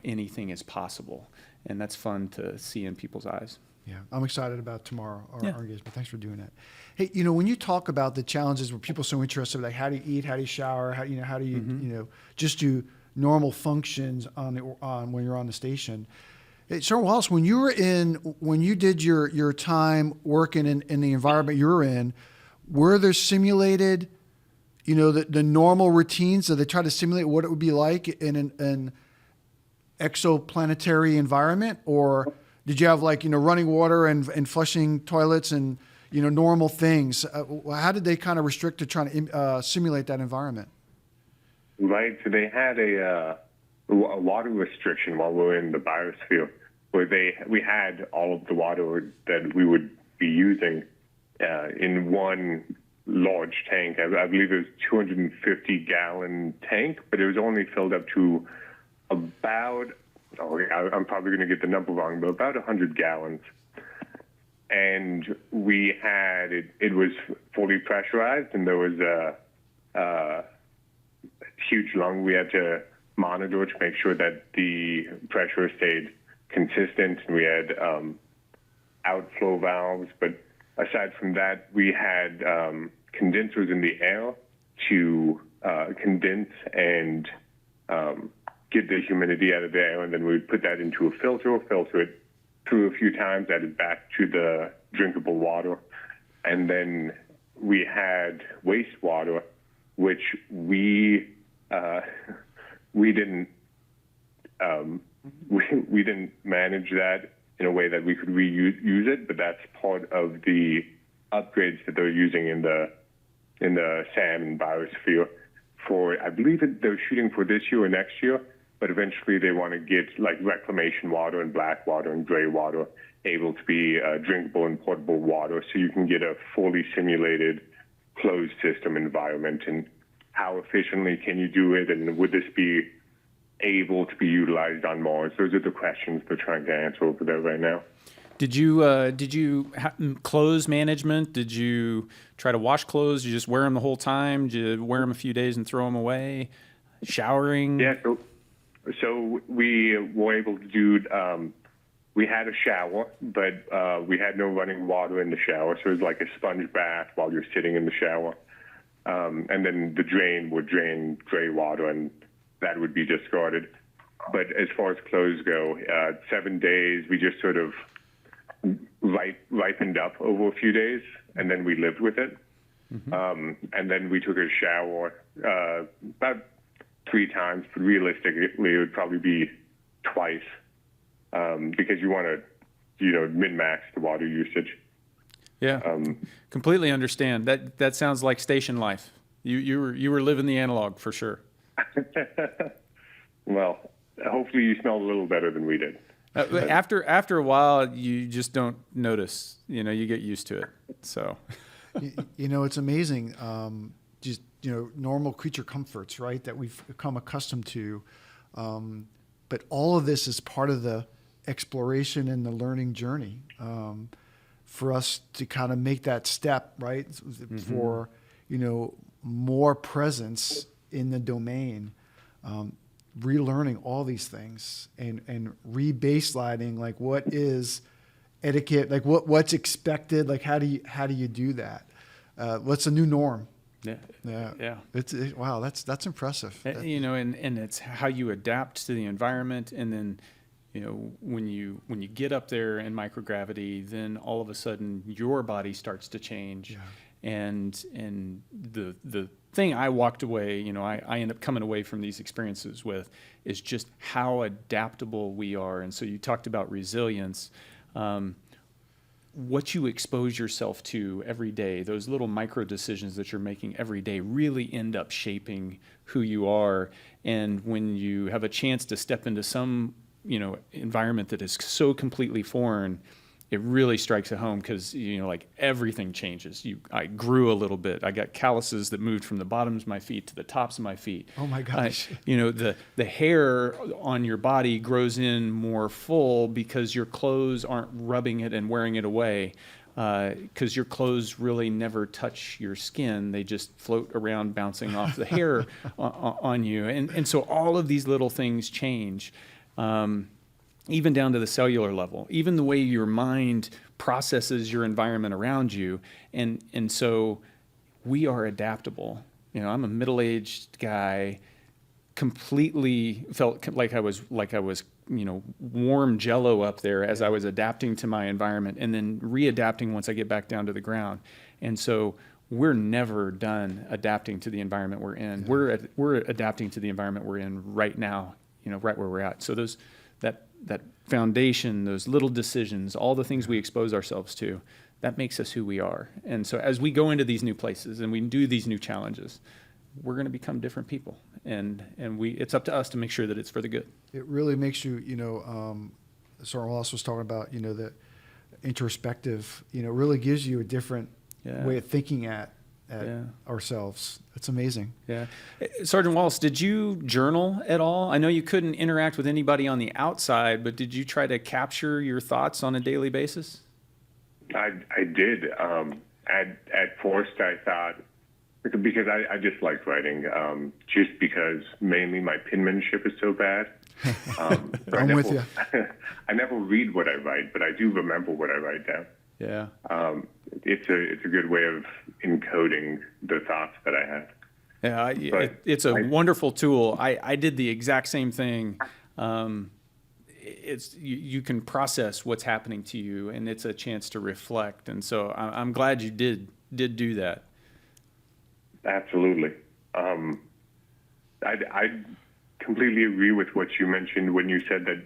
anything is possible, and that's fun to see in people's eyes. Yeah, I'm excited about tomorrow, our engagement. Thanks for doing that. Hey, when you talk about the challenges where people are so interested, like how do you eat, how do you shower, how do you, just do normal functions on when you're on the station. Hey, Sir Wallace, when you did your time working in the environment you were in, were there simulated, the normal routines? So they try to simulate what it would be like in an exoplanetary environment, or did you have running water and flushing toilets and normal things? How did they kind of restrict to trying to simulate that environment? Right. So they had a water restriction while we were in the biosphere, where we had all of the water that we would be using in one large tank. I believe it was 250-gallon tank, but it was only filled up to about, I'm probably going to get the number wrong, but about 100 gallons. And we had, it was fully pressurized, and there was a huge lung we had to monitor to make sure that the pressure stayed consistent. We had outflow valves, but aside from that, we had condensers in the air to condense and get the humidity out of the air, and then we'd put that into a filter it through a few times, add it back to the drinkable water, and then we had wastewater, which we didn't manage that in a way that we could reuse it, but that's part of the upgrades that they're using in the SAM and biosphere for, I believe they're shooting for this year or next year, but eventually they want to get reclamation water and black water and gray water able to be drinkable and portable water, so you can get a fully simulated closed system environment. And how efficiently can you do it, and would this be able to be utilized on Mars? Those are the questions they're trying to answer over there right now. Did you clothes management? Did you try to wash clothes? Did you just wear them the whole time? Did you wear them a few days and throw them away? Showering? Yeah, so we were able to do, we had a shower, but we had no running water in the shower, so it was like a sponge bath while you're sitting in the shower. And then the drain would drain gray water, and that would be discarded. But as far as clothes go, 7 days, we just sort of ripened up over a few days, and then we lived with it. And then we took a shower about 3 times, but realistically it would probably be twice, because you want to min-max the water usage. Yeah, completely understand. That sounds like station life. You were living the analog for sure. Well, hopefully you smelled a little better than we did. After a while, you just don't notice. You get used to it. So, it's amazing. Just normal creature comforts, right, that we've become accustomed to. But all of this is part of the exploration and the learning journey. For us to kind of make that step, right, for more presence in the domain, relearning all these things and re-baselining, like what is etiquette, like what's expected, like how do you do that? What's the new norm? Yeah. Wow, that's impressive. And it's how you adapt to the environment, and then when you get up there in microgravity, then all of a sudden your body starts to change. Yeah. And the thing I walked away, I end up coming away from these experiences with, is just how adaptable we are. And so you talked about resilience. What you expose yourself to every day, those little micro decisions that you're making every day really end up shaping who you are. And when you have a chance to step into some environment that is so completely foreign, it really strikes at home, because like everything changes. I grew a little bit. I got calluses that moved from the bottoms of my feet to the tops of my feet. Oh my gosh! The hair on your body grows in more full because your clothes aren't rubbing it and wearing it away. Because your clothes really never touch your skin. They just float around, bouncing off the hair on you. And so all of these little things change. Even down to the cellular level, even the way your mind processes your environment around you. And so we are adaptable. I'm a middle-aged guy, completely felt like I was warm jello up there as I was adapting to my environment, and then readapting once I get back down to the ground. And so we're never done adapting to the environment we're in. Yeah. We're adapting to the environment we're in right now, right where we're at. So that foundation, those little decisions, all the things we expose ourselves to, that makes us who we are. And so as we go into these new places and we do these new challenges, we're going to become different people. And it's up to us to make sure that it's for the good. It really makes you, Sergeant Wallace was talking about, the introspective, really gives you a different way of thinking at ourselves. It's amazing. Yeah. Sergeant Wallace, did you journal at all? I know you couldn't interact with anybody on the outside, but did you try to capture your thoughts on a daily basis? I did. At first I thought, because I just liked writing, just because mainly my penmanship is so bad. I'm with you. I never read what I write, but I do remember what I write down. Yeah. It's a good way of encoding the thoughts that I have. Yeah, it's a wonderful tool. I did the exact same thing. You can process what's happening to you, and it's a chance to reflect. And so I'm glad you did do that. Absolutely. I completely agree with what you mentioned when you said that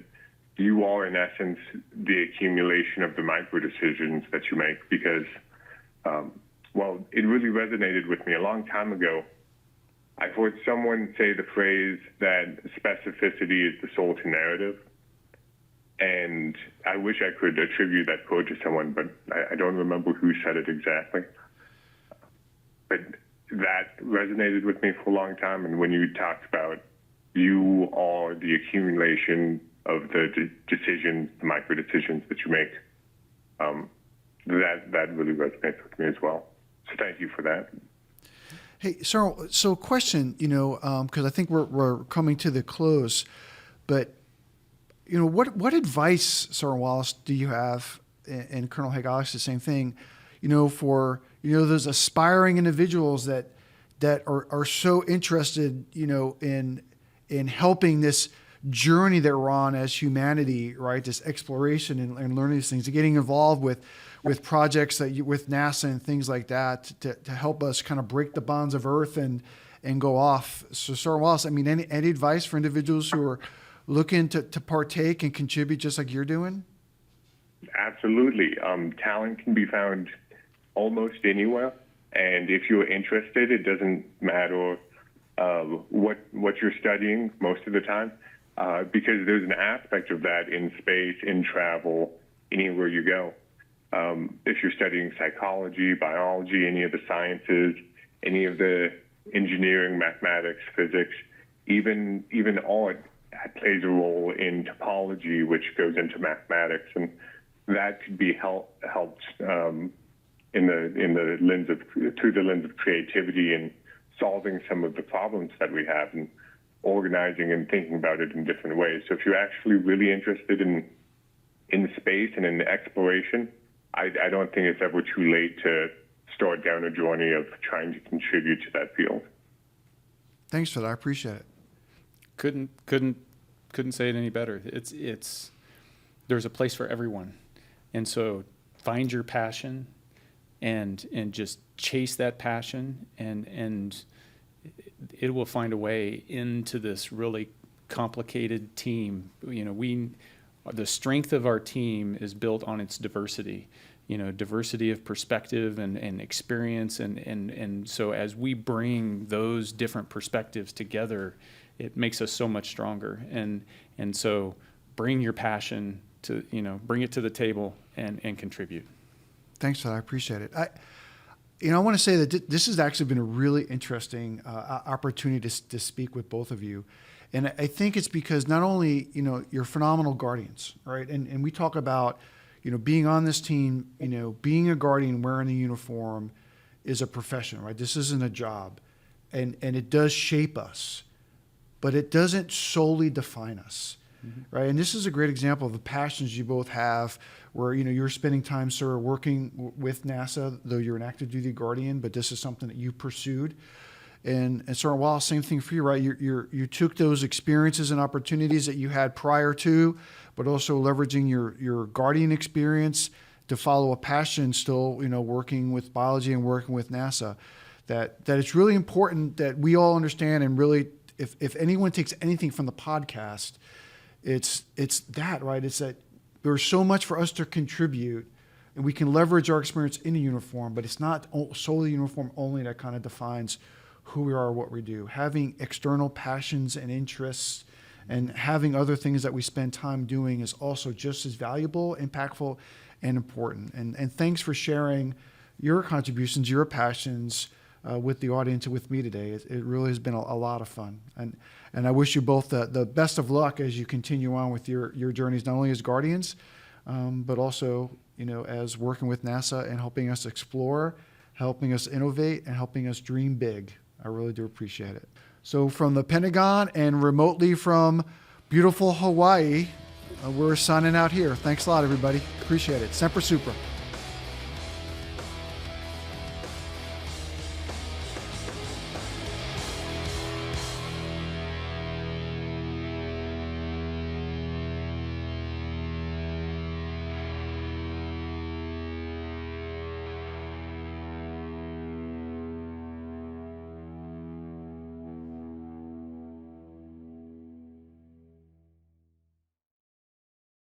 you are, in essence, the accumulation of the micro decisions that you make, because, it really resonated with me a long time ago. I've heard someone say the phrase that specificity is the soul to narrative. And I wish I could attribute that quote to someone, but I don't remember who said it exactly. But that resonated with me for a long time. And when you talked about you are the accumulation of the decisions, the micro decisions that you make, that really resonates with me as well. So thank you for that. Hey, so question, because I think we're coming to the close, but what advice, Sergeant Wallace, do you have, and Colonel Hague, the same thing, for those aspiring individuals that are so interested, in helping this journey that we're on as humanity, right? This exploration and learning these things, and getting involved with projects with NASA and things like that to help us kind of break the bonds of Earth and go off. So, Sergeant Wallace, any advice for individuals who are looking to partake and contribute just like you're doing? Absolutely. Talent can be found almost anywhere, and if you're interested, it doesn't matter what you're studying most of the time, because there's an aspect of that in space, in travel, anywhere you go. If you're studying psychology, biology, any of the sciences, any of the engineering, mathematics, physics, even art plays a role in topology, which goes into mathematics, and that could be helped in the lens of through the lens of creativity and solving some of the problems that we have and organizing and thinking about it in different ways. So if you're actually really interested in space and in exploration, I don't think it's ever too late to start down a journey of trying to contribute to that field. Thanks for that. I appreciate it. Couldn't say it any better. It's there's a place for everyone, and so find your passion, and just chase that passion, and it will find a way into this really complicated team. The strength of our team is built on its diversity. Diversity of perspective and experience, and so as we bring those different perspectives together, it makes us so much stronger. And so bring your passion to, bring it to the table and contribute. Thanks for that. I appreciate it. I want to say that this has actually been a really interesting opportunity to speak with both of you. And I think it's because not only, you're phenomenal guardians, right? And we talk about, being on this team, being a guardian wearing a uniform is a profession, right? This isn't a job. And it does shape us, but it doesn't solely define us, right? And this is a great example of the passions you both have where, you're spending time, sir, working with NASA, though you're an active duty guardian, but this is something that you pursued. And Sir Wallace, same thing for you, right? You took those experiences and opportunities that you had prior to, but also leveraging your guardian experience to follow a passion still, working with biology and working with NASA. That it's really important that we all understand, and really, if anyone takes anything from the podcast, it's that, right? It's that there's so much for us to contribute, and we can leverage our experience in a uniform, but it's not solely uniform only that kind of defines who we are, what we do. Having external passions and interests and having other things that we spend time doing is also just as valuable, impactful, and important. And thanks for sharing your contributions, your passions with the audience and with me today. It really has been a lot of fun. And I wish you both the best of luck as you continue on with your journeys, not only as guardians, but also, as working with NASA and helping us explore, helping us innovate, and helping us dream big. I really do appreciate it. So from the Pentagon and remotely from beautiful Hawaii, we're signing out here. Thanks a lot, everybody. Appreciate it. Semper Supra.